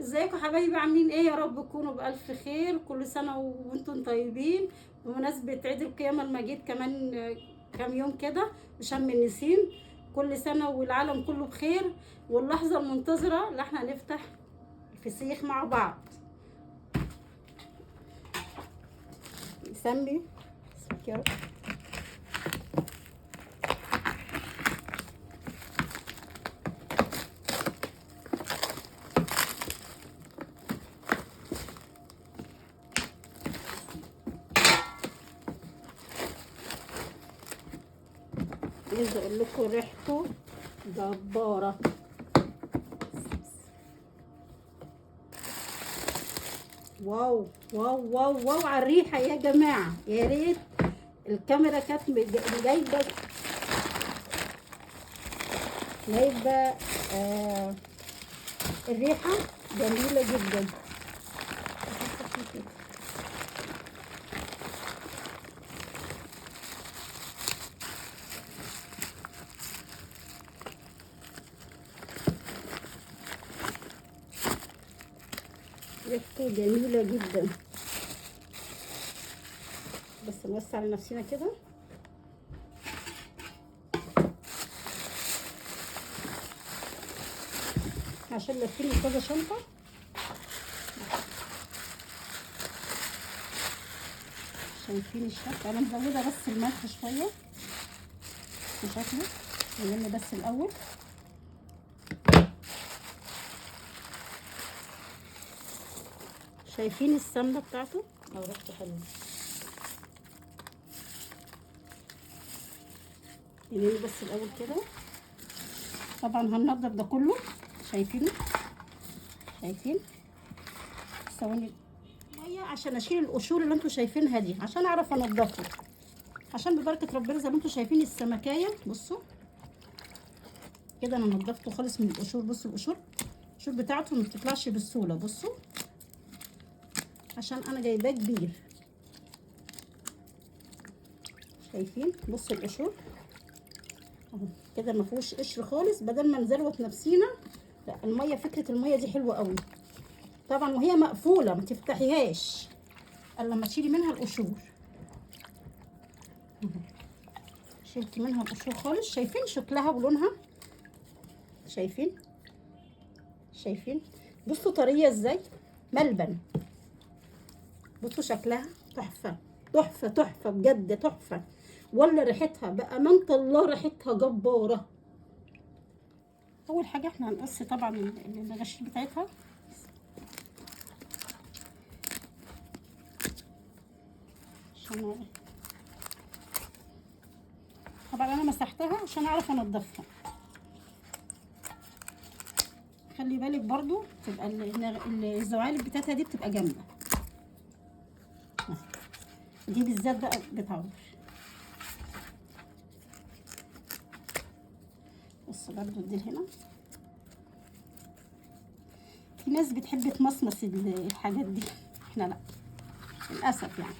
ازيكم حبايبي، عاملين ايه؟ يا رب تكونوا بألف خير. كل سنة وانتم طيبين بمناسبة عيد القيامة المجيد كمان كام يوم كده وشم النسيم. كل سنة والعالم كله بخير، واللحظة المنتظرة اللي احنا هنفتح الفسيخ مع بعض. نسمي يا رب. عايزة اقول لكم ريحته جبارة. واو واو واو واو على الريحة يا جماعة. يا ريت الكاميرا كانت جايبة الريحة جميلة جدا. ريحته جميلة جدا. بس نوسع لنفسنا كده. عشان لفيني كذا شنطة. شايفين الشكل؟ انا مزودة بس الملح شوية في شكله. نلم بس الاول. شايفين السمنة بتاعته؟ ريحته حلوة. نلم بس الاول كده. طبعا هننضف ده كله. شايفين ثواني ميه عشان اشيل القشور اللي انتوا شايفينها دي، عشان اعرف انضفه. عشان ببركه ربنا زي ما انتوا شايفين السمكايه. بصوا كده انا نضفته خالص من القشور. بصوا القشور بتاعته ما بتطلعش بسهوله. بصوا عشان انا جايباه كبير. شايفين؟ بصوا القشور اهو كده ما فيهوش قشر خالص، بدل ما نزلوت نفسينا. لا الميه، فكره الميه دي حلوه قوي. طبعا وهي مقفوله ما تفتحيهاش الا لما تشيلي منها القشور. شلت منها القشور خالص. شايفين شكلها ولونها؟ شايفين بصوا طريه ازاي، ملبن. بصوا شكلها تحفه تحفه تحفه بجد تحفه. ولا ريحتها بامانه الله ريحتها جباره. اول حاجه احنا هنقص طبعا الغشيم بتاعتها. عشان طبعا انا مسحتها عشان اعرف انضفها. خلي بالك برضو تبقى الزوالب بتاعتها دي بتبقى جامده. دي بالذات بقى بتعور. بص برضو دي هنا. في ناس بتحب تمصمص الحاجات دي، احنا لا للاسف يعني.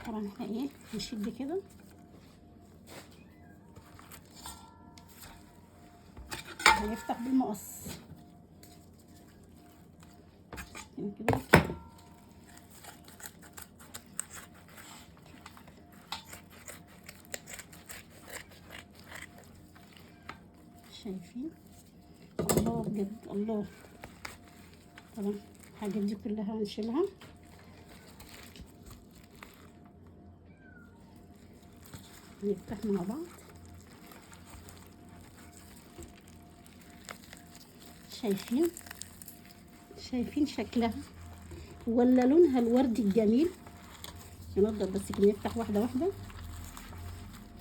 طبعا احنا ايه نشد كده. هنفتح بالمقص كده. شايفين؟ الله بجد الله. طبعا الحاجات دي كلها هنشيلها. نفتح مع بعض. شايفين شكلها ولا لونها الوردي الجميل؟ ننضف بس كده. نفتح واحده واحده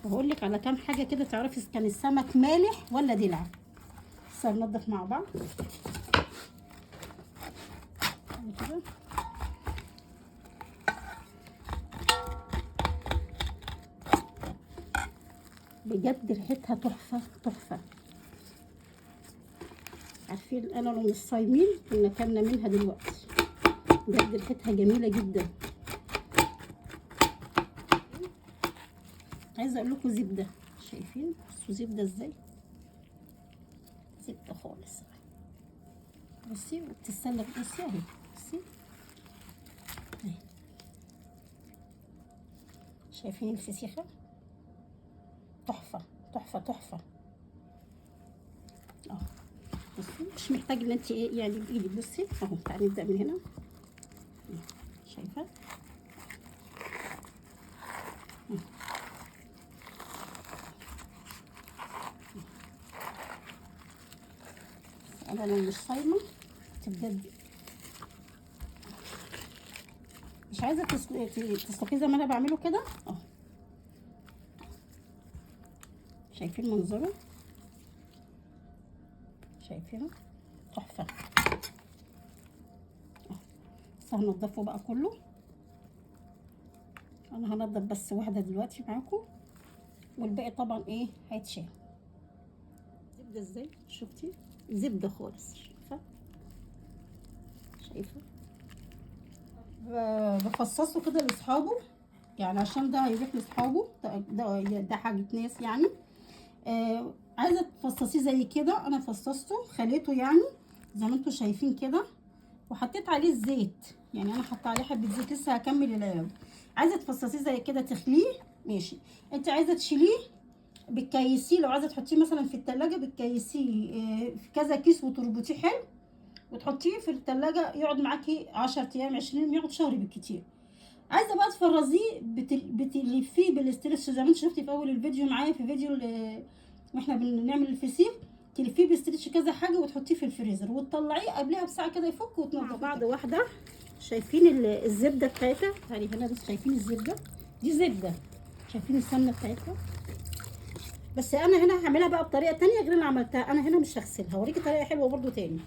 وهقول لك على كام حاجه كده تعرفي اذا كان السمك مالح ولا دلع. بس هننضف مع بعض كده. بجد ريحتها تحفه تحفه. عارفين انا لو مش صايمين كنا كلنا منها دلوقتي. بجد ريحتها جميله جدا. عايزه اقول لكم زبده، شايفين بصوا زبده ازاي، زبده خالص. بصي وبتتسلق، بصي اهي، بصي اهي، شايفين الفسيخه تحفه تحفه تحفه. اه بصي مش محتاج ان انت ايه يعني بايدك. بصي اهو، تعالي نبدا من هنا. شايفه انا لو مش صايمه بجد مش عايزه تسلقيه زي ما انا بعمله كده اهو. شايفين منظره، شايفينه تحفه. بس هنضفه بقى كله. انا هنضف بس واحده دلوقتي معاكم، والباقي طبعا ايه هيتشال. زبده ازاي، شفتي زبده خالص، شايفه شايفه. بفصصه كده لاصحابه يعني، عشان ده هيروح لاصحابه، ده حاجه ناس يعني. عايزه تفصصيه زي كده، انا فصصته خليته يعني زي ما انتم شايفين كده، وحطيت عليه الزيت يعني، انا حاطه عليه حبه زيت لسه هكمل العيار. عايزه تفصصيه زي كده تخليه ماشي، انت عايزه تشيليه بتكيسيه، لو عايزه تحطيه مثلا في التلاجة بتكيسيه في كذا كيس وتربطيه حلو وتحطيه في التلاجة، يقعد معاكي 10 ايام 20، يقعد شهر بالكتير. عايزه بقى تفرزيه بتلفيه بالاسترتش زي ما انت شفتي في اول الفيديو معايا، في فيديو واحنا بنعمل الفسيخ، تلفيه باسترتش كذا حاجه وتحطيه في الفريزر وتطلعيه قبلها بساعه كده يفك وتنضفيه بعد واحده. شايفين الزبده بتاعتها يعني هنا، بس شايفين الزبده دي زبده، شايفين السمنه بتاعتها. بس انا هنا هعملها بقى بطريقه تانية غير اللي عملتها. انا هنا مش هغسلها، هوريكي طريقه حلوه برده تاني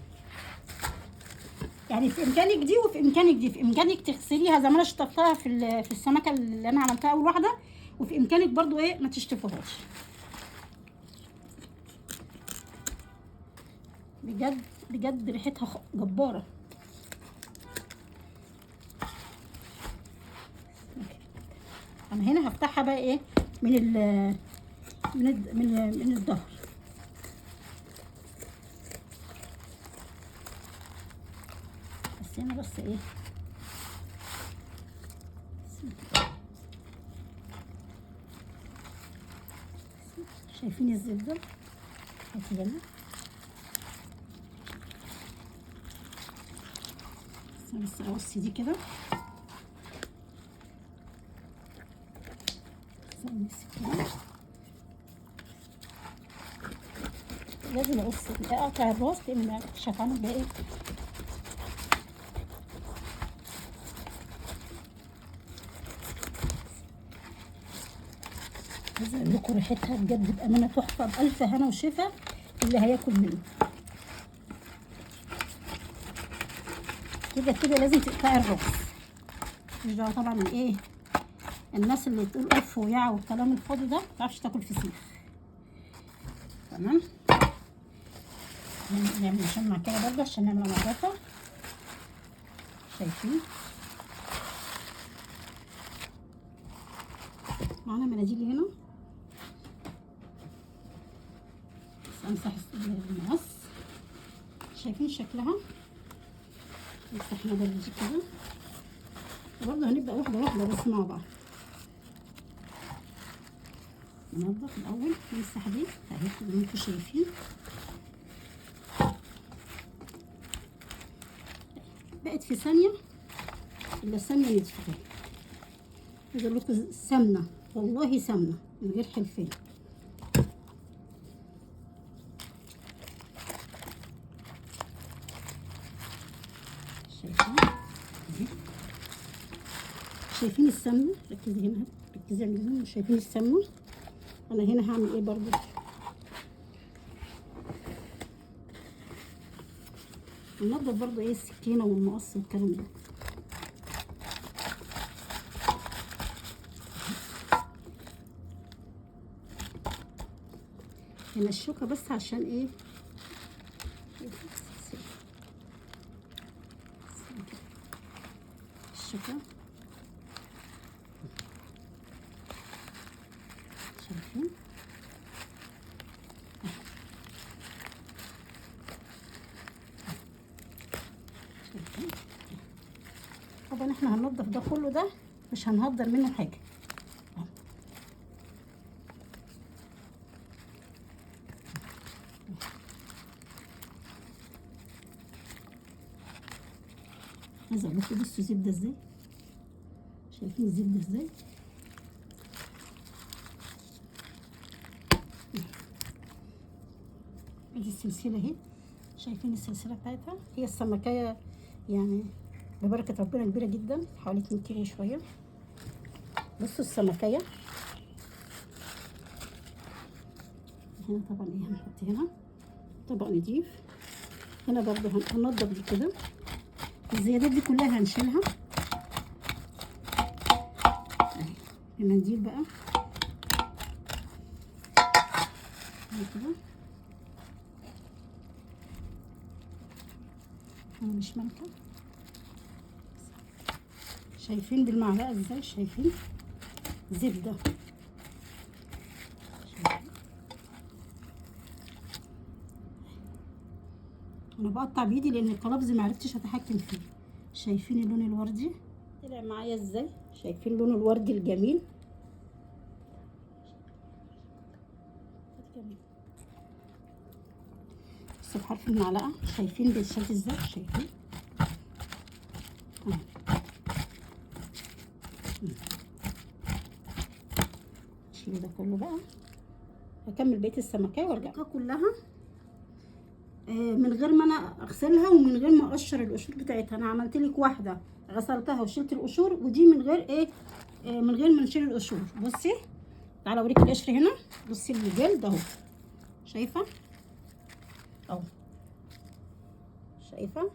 يعني. في امكانك دي وفي امكانك دي، في امكانك تغسليها زي ما انا شطفتها في السمكه اللي انا عملتها اول واحده، وفي امكانك برضو ايه ما تشطفوهاش. بجد بجد ريحتها جباره. انا هنا هفتحها بقى ايه من ال من الظهر. بس هنا بس ايه، شايفين الزبده هاتي هنا. بس اقص دي كده، لازم اقص اقطع الراس لان مش هتعمل بقى ايه. عايزه اقول لكم ريحتها بجد بامانه تحفه، بالف هنا وشفا اللي هياكل منه. كده كده لازم تقطعي الراس، مش دعوه طبعا من ايه الناس اللي تقول اف ويع والكلام الفاضي ده، ما تعرفش تاكل فسيخ. تمام، نعمل نشمع كده برده عشان نعمل نظافه. شايفين معانا مناديل هنا، بس امسح المقص. شايفين شكلها، مسحنا برده كده، وبرده هنبدا واحده واحده بس مع بعض. ننضف الاول، نمسح دي اهي زي ما انتم شايفين. بقت في ثانيه الا ثانيه نصفها. عايزه اقول لكم سمنه، والله سمنه من غير حلفان. شايفين شايفين السمنه، ركزي هنا، ركزي على الجزم، شايفين السمنه. انا هنا هعمل ايه برضو، ننضف برضو ايه السكينه والمقص والكلام ده. انا الشوكه بس عشان ايه الشوكه شايفين. طبعا احنا هننضف ده كله، ده مش هنهدر منه حاجه. عايزه اقول لكم بصوا الزبده ازاي، شايفين الزبده ازاي. ادي السلسله اهي، شايفين السلسله بتاعتها. هي السمكيه يعني ببركه ربنا كبيره جدا، حوالي 2 كيلو شويه. بصوا السمكيه هنا طبعا ايه، هنحط هنا طبق نضيف. هنا برضو هننضف دي كده، الزيادات دي كلها هنشيلها بمنديل بقى كده. انا مش مالكه، شايفين بالمعلقه ازاي، شايفين زبده. انا بقطع بايدي لان القلابز معرفتش اتحكم فيه. شايفين اللون الوردي طلع معايا ازاي، شايفين لون الوردي الجميل. بصوا بحرف المعلقه، شايفين بيتشاف ازاي، شايفين. شيل ده كله بقى، هكمل بقيه السمكيه وارجع كلها من غير ما انا اغسلها ومن غير ما اقشر القشور بتاعتها. انا عملت لك واحده غسلتها وشلت القشور، ودي من غير ايه من غير ما نشيل القشور. بصي تعالى اوريك القشر هنا، بصي الجلد اهو، شايفه اهو، شايفه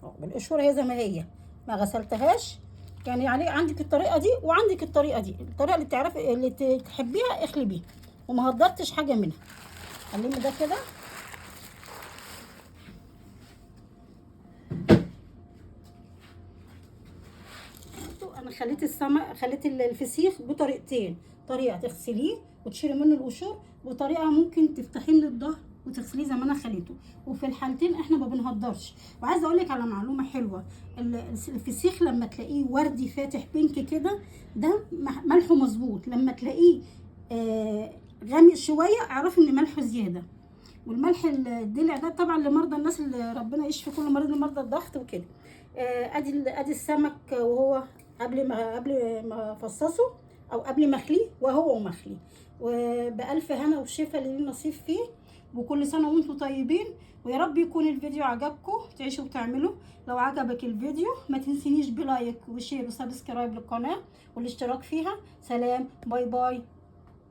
اهو بالقشور هي زي ما هي، ما غسلتهاش. يعني عندك الطريقه دي وعندك الطريقه دي، الطريقه اللي تعرفي اللي تحبيها اخلي بيها وما هدرتش حاجه منها. خليني ده كده. انا خليت الفسيخ بطريقتين، طريقه تغسليه وتشيلي منه القشور، وطريقه ممكن تفتحيه من الظهر وتغسليه زي ما انا خليته. وفي الحالتين احنا ما بنهدرش. وعايزه اقول لك على معلومه حلوه، الفسيخ لما تلاقيه وردي فاتح بينك كده ده ملحه مظبوط. لما تلاقيه غامق شويه اعرفي ان ملحه زياده. والملح الدلع ده طبعا لمرضى الناس اللي ربنا يشفي كل مريض من مرضى الضغط وكده. ادي السمك وهو قبل ما افصصه او قبل ما اخليه وهو مخلي. وبألف هنا وشفا اللي ليه نصيب فيه. وكل سنه وانتم طيبين، ويا رب يكون الفيديو عجبكم تعيشوا وتعملوا. لو عجبك الفيديو ما تنسينيش بلايك وشير وسبسكرايب للقناه والاشتراك فيها. سلام، باي باي.